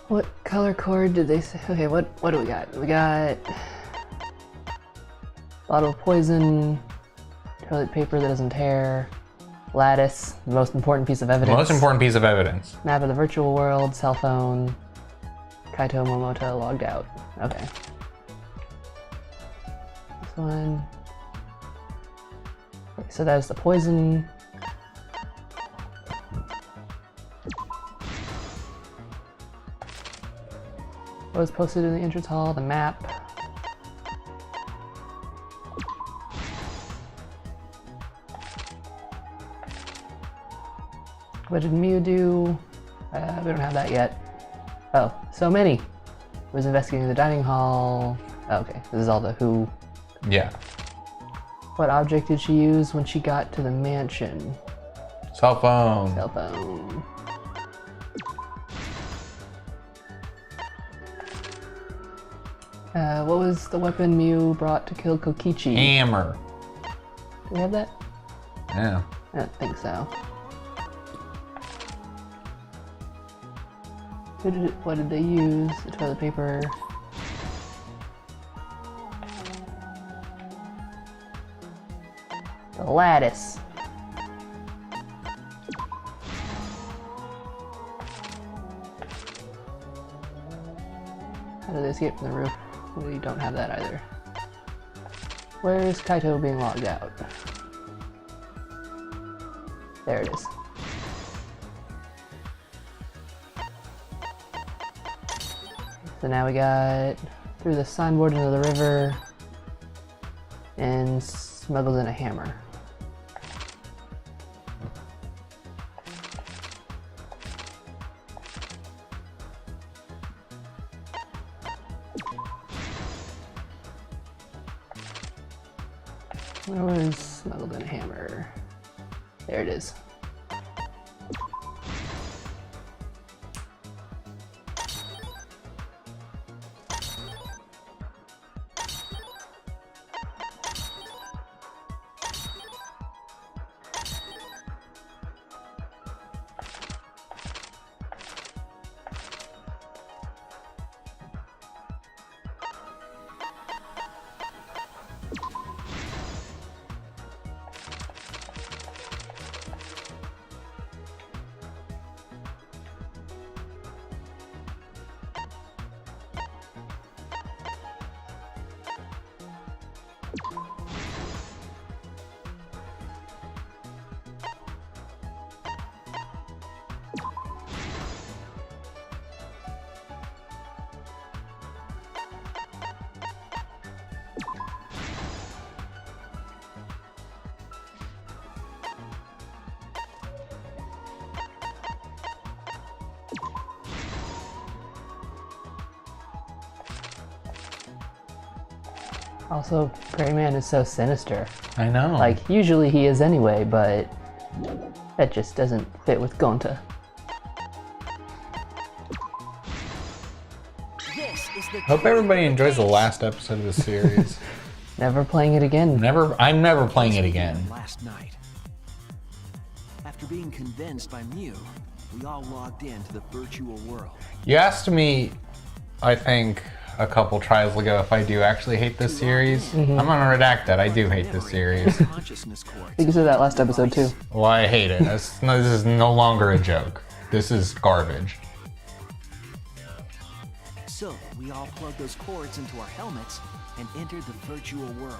What color cord did they say? Okay, what do we got? We got bottle of poison, toilet paper that doesn't tear, lattice, the most important piece of evidence. Most important piece of evidence. Map of the virtual world, cell phone, Kaito Momota logged out. Okay. This one. Okay, so that's the poison. What was posted in the entrance hall, the map. What did Mew do? We don't have that yet. Oh, so many. Was investigating the dining hall. Oh, okay, this is all the who. Yeah. What object did she use when she got to the mansion? Cell phone. Cell phone. What was the weapon Mew brought to kill Kokichi? Hammer. Do we have that? Yeah. I don't think so. What did they use? The toilet paper. The lattice. How did they escape from the roof? We don't have that either. Where is Kaito being logged out? There it is. So now we got through the signboard into the river and smuggled in a hammer. Where was smuggled in a hammer? There it is. Also, Gray Man is so sinister. I know. Like, usually he is anyway, but that just doesn't fit with Gonta. Hope everybody enjoys the last episode of the series. Never playing it again. I'm never playing it again. Last night, after being convinced by Mew, we all logged into the virtual world. You asked me, I think, a couple tries ago if I do actually hate this series. I'm gonna redact that. I do hate this series. I think you said that last episode too. Well, I hate it. This is no longer a joke. This is garbage. So we all plugged those cords into our helmets and entered the virtual world.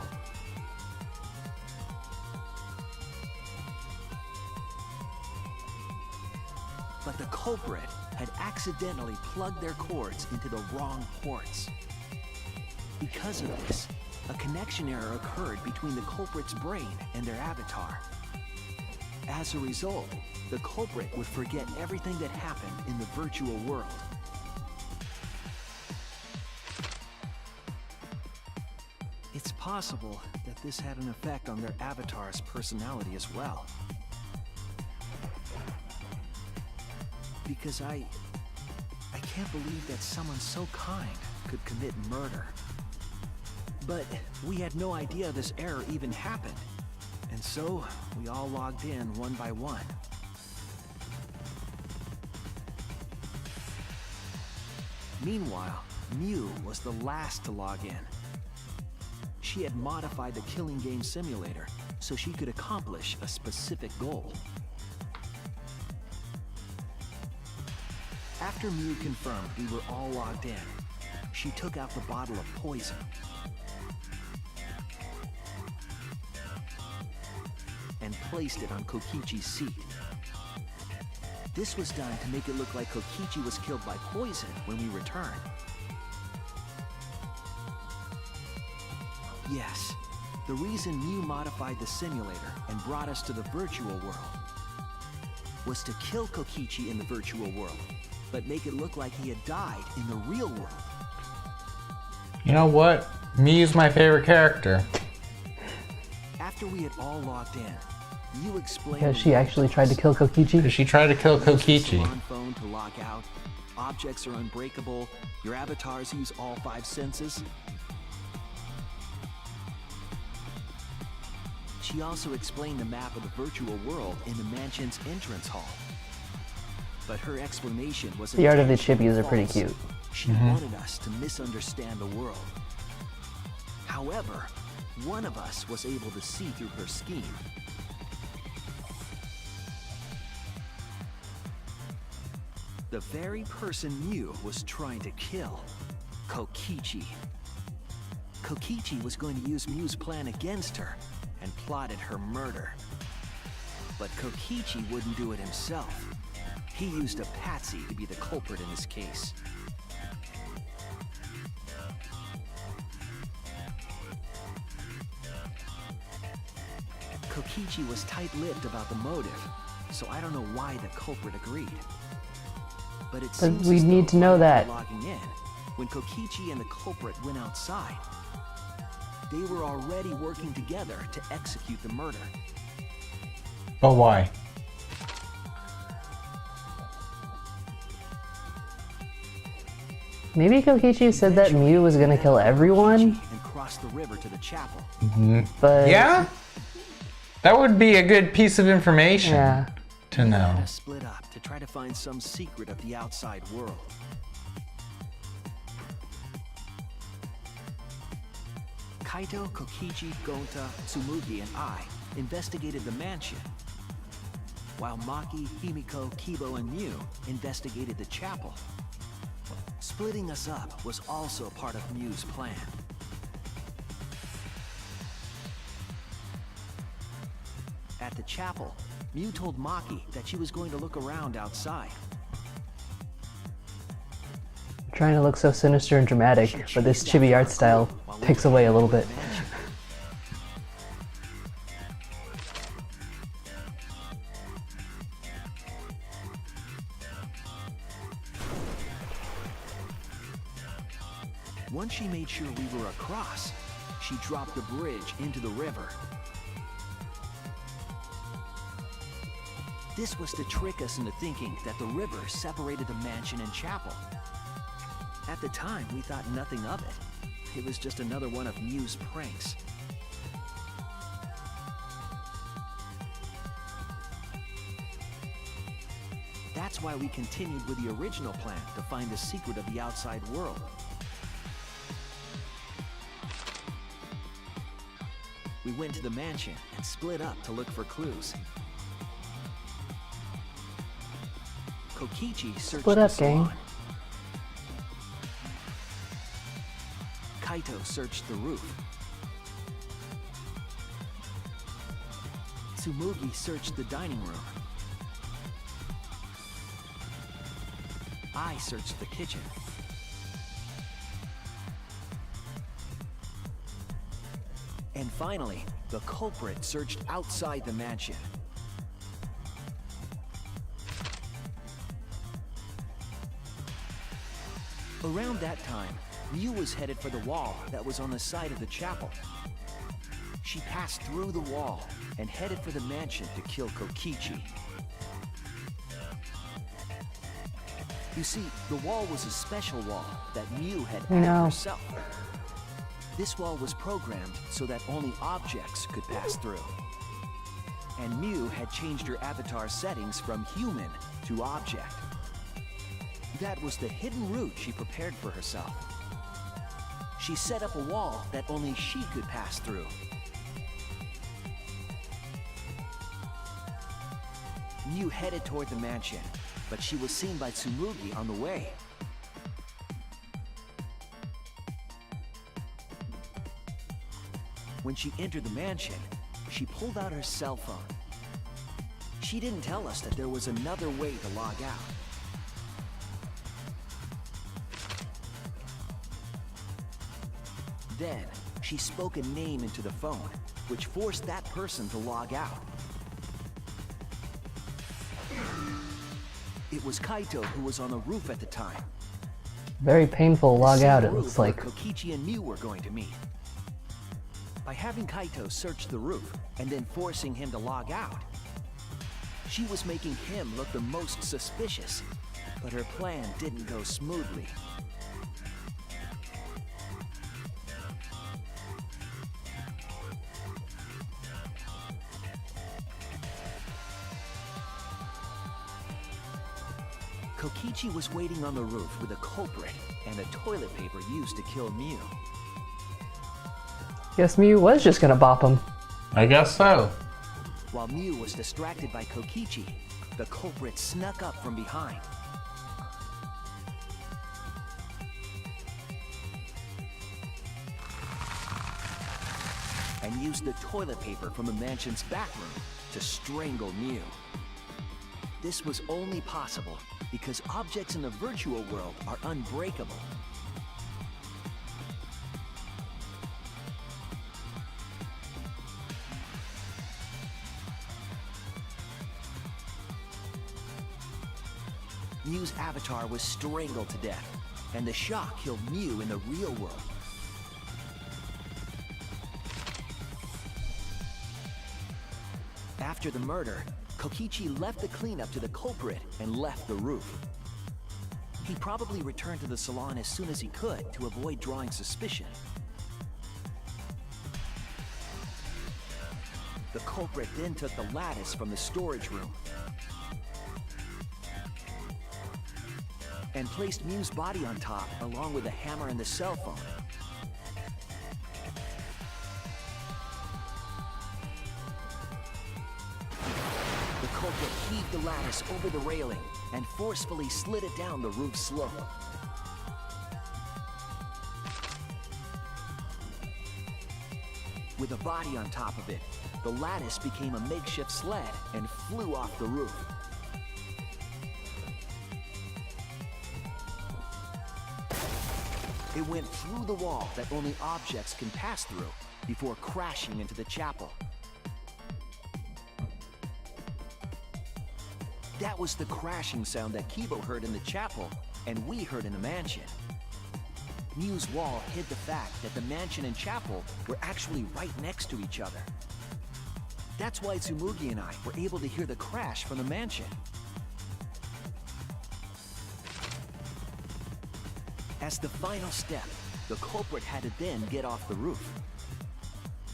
But the culprit had accidentally plugged their cords into the wrong ports. Because of this, a connection error occurred between the culprit's brain and their avatar. As a result, the culprit would forget everything that happened in the virtual world. It's possible that this had an effect on their avatar's personality as well. Because I can't believe that someone so kind could commit murder. But we had no idea this error even happened. And And so, we all logged in one by one. Meanwhile, Mew was the last to log in. She had modified the killing game simulator so she could accomplish a specific goal. After Mew confirmed we were all logged in, she took out the bottle of poison. And placed it on Kokichi's seat. This was done to make it look like Kokichi was killed by poison when we returned. Yes, the reason Mew modified the simulator and brought us to the virtual world was to kill Kokichi in the virtual world, but make it look like he had died in the real world. You know what? Mew's my favorite character. After we had all logged in, Mew explained. Yeah, she actually tried to kill Kokichi. She tried to kill Kokichi. Phone to lock out. Objects are unbreakable. Your avatars use all 5 senses. She also explained the map of the virtual world in the mansion's entrance hall. But her explanation was The art of the chippies are pretty cute. She wanted us to misunderstand the world. However, one of us was able to see through her scheme. The very person Mew was trying to kill, Kokichi. Kokichi was going to use Mew's plan against her and plotted her murder. But Kokichi wouldn't do it himself. He used a patsy to be the culprit in this case. Kokichi was tight-lipped about the motive, so I don't know why the culprit agreed. But it seems we as need though to know while that. they were logging in, when Kokichi and the culprit went outside, they were already working together to execute the murder. But why? Maybe Kokichi said that Mew was gonna kill everyone, and cross the river to the chapel. but Yeah? That would be a good piece of information yeah. to know. Had us split up to try to find some secret of the outside world. Kaito, Kokichi, Gonta, Tsumugi, and I investigated the mansion, while Maki, Himiko, Kibo, and Mew investigated the chapel. Splitting us up was also a part of Mew's plan. At the chapel, Mew told Maki that she was going to look around outside. Trying to look so sinister and dramatic, but this chibi art style takes away a little bit. Once she made sure we were across, she dropped the bridge into the river. This was to trick us into thinking that the river separated the mansion and chapel. At the time, we thought nothing of it. It was just another one of Mew's pranks. That's why we continued with the original plan to find the secret of the outside world. We went to the mansion and split up to look for clues. Kokichi searched Split the up, gang. salon. Kaito searched the roof. Tsumugi searched the dining room. I searched the kitchen. And finally, the culprit searched outside the mansion. Around that time, Mew was headed for the wall that was on the side of the chapel. She passed through the wall and headed for the mansion to kill Kokichi. You see, the wall was a special wall that Mew had added herself. This wall was programmed so that only objects could pass through. And Mew had changed her avatar settings from human to object. That was the hidden route she prepared for herself. She set up a wall that only she could pass through. Mew headed toward the mansion, but she was seen by Tsumugi on the way. When she entered the mansion, she pulled out her cell phone. She didn't tell us that there was another way to log out. Then, she spoke a name into the phone, which forced that person to log out. It was Kaito who was on the roof at the time. Very painful log out, it Roof looks where like. Kokichi and Mew were going to meet. By having Kaito search the roof and then forcing him to log out, she was making him look the most suspicious, but her plan didn't go smoothly. Kokichi was waiting on the roof with a culprit and the toilet paper used to kill Mew. Guess Mew was just gonna bop him. I guess so. While Mew was distracted by Kokichi, the culprit snuck up from behind. And used the toilet paper from the mansion's bathroom to strangle Mew. This was only possible because objects in the virtual world are unbreakable. Mew's avatar was strangled to death, and the shock killed Mew in the real world. After the murder, Kokichi left the cleanup to the culprit and left the roof. He probably returned to the salon as soon as he could to avoid drawing suspicion. The culprit then took the lattice from the storage room and placed Mew's body on top along with the hammer and the cell phone. The culprit heaved the lattice over the railing and forcefully slid it down the roof slope. With a body on top of it, the lattice became a makeshift sled and flew off the roof. It went through the wall that only objects can pass through before crashing into the chapel. That was the crashing sound that Kibo heard in the chapel and we heard in the mansion. Mew's wall hid the fact that the mansion and chapel were actually right next to each other. That's why Tsumugi and I were able to hear the crash from the mansion. As the final step, the culprit had to then get off the roof.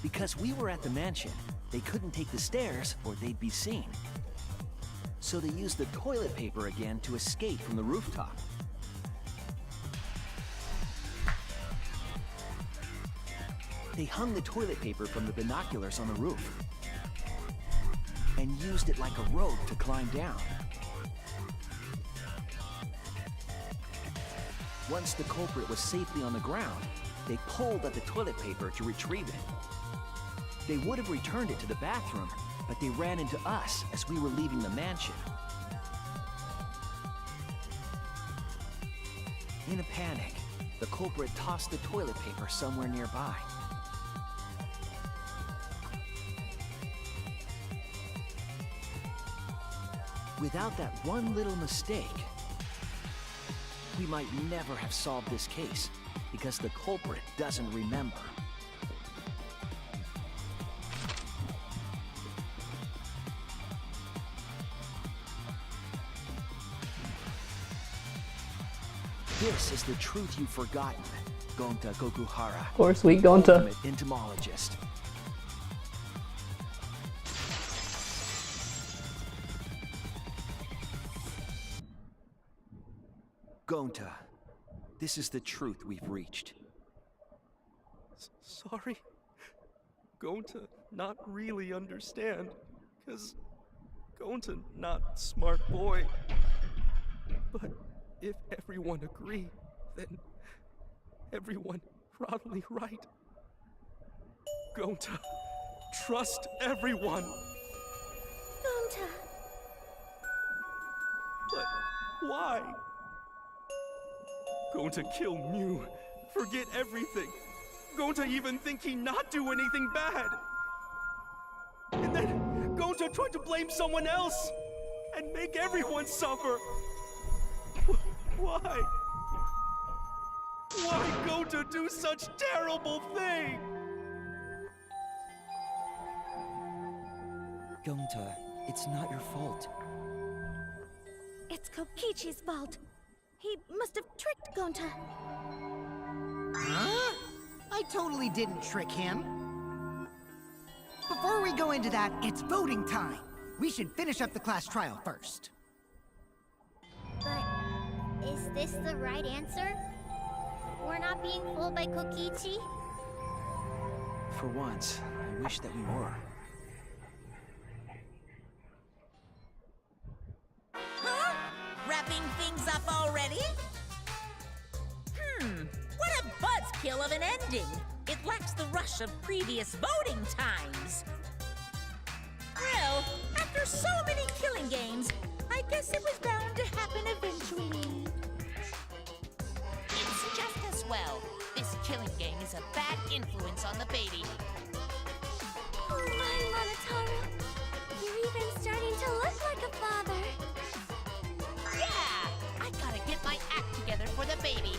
Because we were at the mansion, they couldn't take the stairs or they'd be seen. So they used the toilet paper again to escape from the rooftop. They hung the toilet paper from the binoculars on the roof and used it like a rope to climb down. Once the culprit was safely on the ground, they pulled at the toilet paper to retrieve it. They would have returned it to the bathroom, but they ran into us as we were leaving the mansion. In a panic, the culprit tossed the toilet paper somewhere nearby. Without that one little mistake, we might never have solved this case because the culprit doesn't remember. This is the truth you've forgotten, Gonta Gokuhara. Of course, we Gonta. Ultimate entomologist. Gonta, this is the truth we've reached. Sorry. Gonta not really understand, 'cause Gonta not smart boy. But if everyone agree, then everyone probably right. Gonta, trust everyone. Gonta. But why? Gonta kill Mew, forget everything. Gonta even think he not do anything bad. And then Gonta tried to blame someone else and make everyone suffer. Why? Why Gonta do such terrible thing? Gonta, it's not your fault. It's Kokichi's fault. He must have tricked Gonta. Huh? I totally didn't trick him. Before we go into that, it's voting time. We should finish up the class trial first. But is this the right answer? We're not being fooled by Kokichi? For once, I wish that we were. Huh? Wrapping things up already? What a buzzkill of an ending! It lacks the rush of previous voting times. Well, after so many killing games, I guess it was bound to happen eventually. It's just as well. This killing game is a bad influence on the baby. Oh my, Monotaro. You're even starting to look like a father. Yeah! I gotta get my act together for the baby.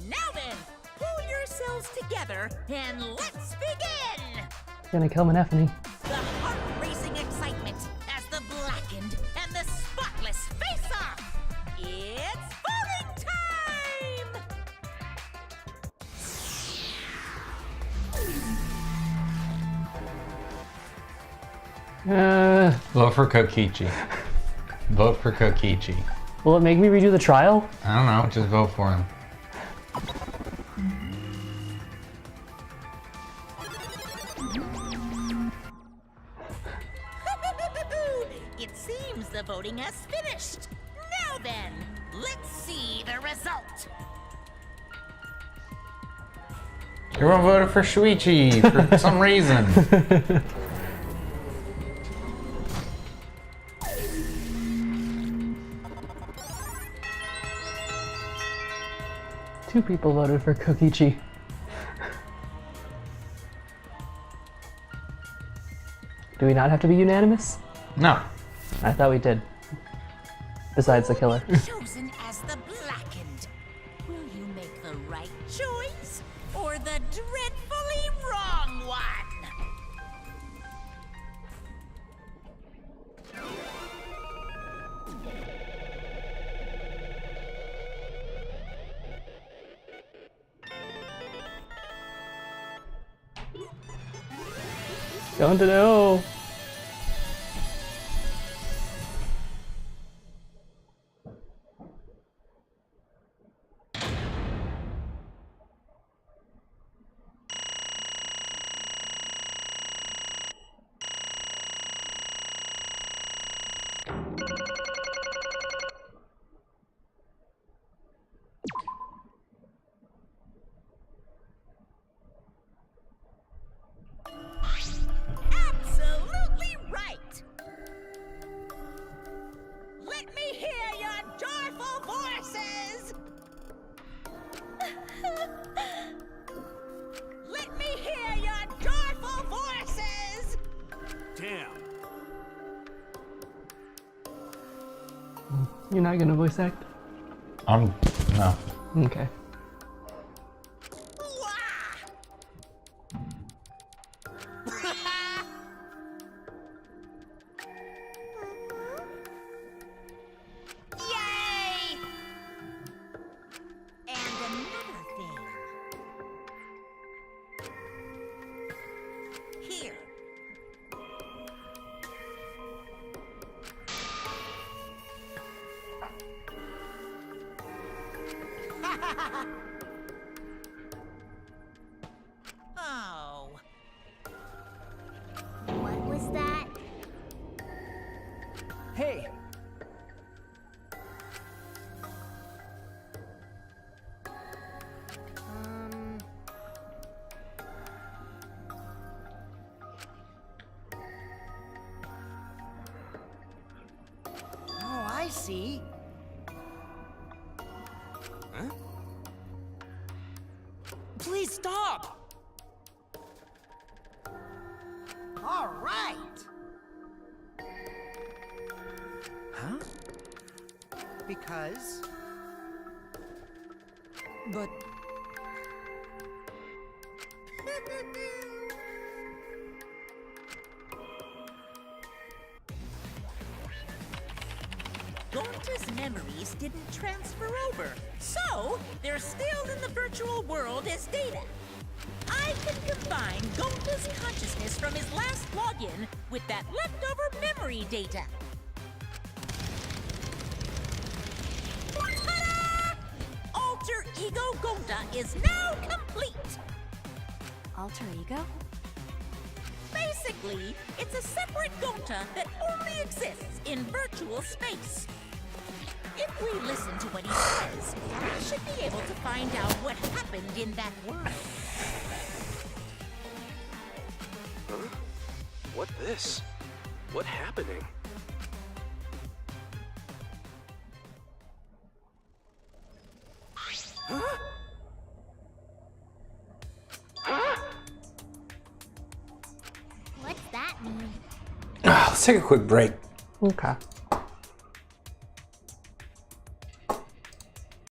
Now then, pull yourselves together and let's begin! Gonna kill Menephony. The heart-racing excitement as the blackened and the spotless face off! It's voting time! Vote for Kokichi. Vote for Kokichi. Will it make me redo the trial? I don't know, just vote for him. It seems the voting has finished. Now then, let's see the result. Everyone voted for Shuichi for some reason. Two people voted for Kokichi. Do we not have to be unanimous? No. I thought we did. Besides the killer. Chosen as the blackened. Will you make the right choice or the dreadfully wrong one? Going to know. Absolutely right. Let me hear your joyful voices. Let me hear your joyful voices. Damn. You're not gonna voice act? No. Okay. Yay! And another thing. Here. Oh. What was that? Hey! Oh, I see. Huh? Please stop! All right. Huh? Because... But... Gonta's memories didn't transfer over, so they're still in the virtual world as data. I can combine Gonta's consciousness from his last login with that leftover memory data. Ta-da! Alter Ego Gonta is now complete! Alter ego? Basically, it's a separate Gonta that only exists in virtual space. If we listen to what he says, we should be able to find out what happened in that world. Huh? What this? What happening? Huh? Huh? What's that mean? Let's take a quick break. Okay.